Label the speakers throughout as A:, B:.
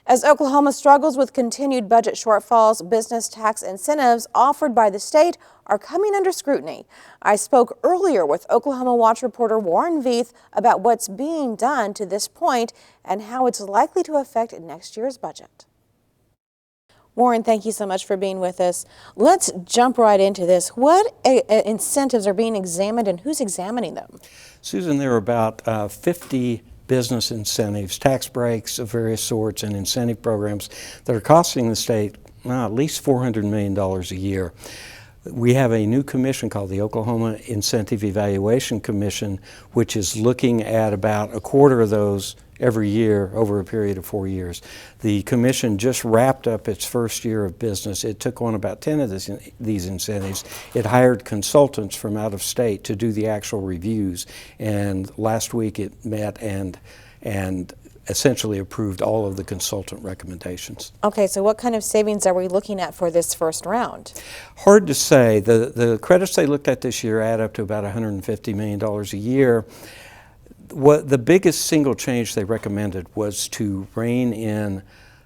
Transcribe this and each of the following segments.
A: As Oklahoma struggles with continued budget shortfalls, business tax incentives offered by the state are coming under scrutiny. I spoke earlier with Oklahoma Watch reporter Warren Veith about what's being done to this point and how it's likely to affect next year's budget. Warren, thank you so much for being with us. Let's jump right into this. What incentives are being examined and who's examining them?
B: Susan, there are about 50 business incentives, tax breaks of various sorts, and incentive programs that are costing the state at least $400 million a year. We have a new commission called the Oklahoma Incentive Evaluation Commission, which is looking at about a quarter of those every year over a period of 4 years. The commission just wrapped up its first year of business. It took on about 10 of these incentives. It hired consultants from out of state to do the actual reviews, and last week it met and essentially approved all of the consultant recommendations.
A: Okay, so what kind of savings are we looking at for this first round?
B: Hard to say. The credits they looked at this year add up to about $150 million a year. What the biggest single change they recommended was to rein in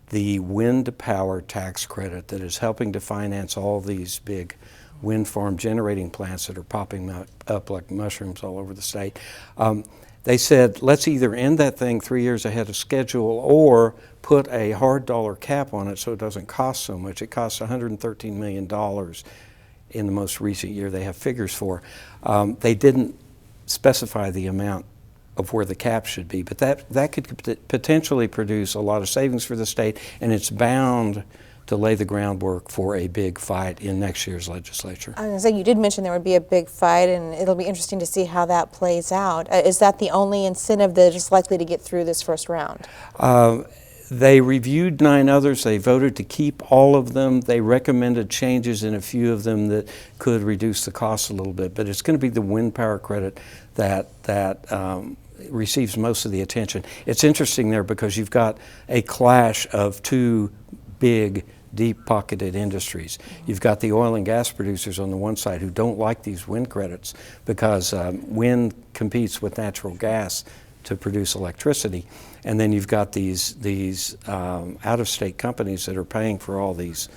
B: the wind power tax credit that is helping to finance all these big wind farm generating plants that are popping up like mushrooms all over the state. They said, let's either end that thing 3 years ahead of schedule or put a hard dollar cap on it so it doesn't cost so much. It costs $113 million in the most recent year they have figures for. They didn't specify the amount of where the cap should be, but that could potentially produce a lot of savings for the state, and it's bound to lay the groundwork for a big fight in next year's legislature.
A: I was going to say, you did mention there would be a big fight, and it'll be interesting to see how that plays out. Is that the only incentive that is likely to get through this first round?
B: They reviewed 9 others. They voted to keep all of them. They recommended changes in a few of them that could reduce the cost a little bit, but it's going to be the wind power credit that receives most of the attention. It's interesting there because you've got a clash of two big, deep-pocketed industries. You've got the oil and gas producers on the one side who don't like these wind credits because wind competes with natural gas to produce electricity. And then you've got these out-of-state companies that are paying for all these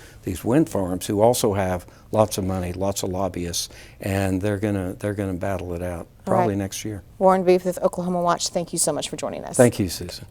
B: wind farms who also have lots of money, lots of lobbyists, and they're gonna battle it out probably next year.
A: Warren Veith with Oklahoma Watch, thank you so much for joining us.
B: Thank you, Susan.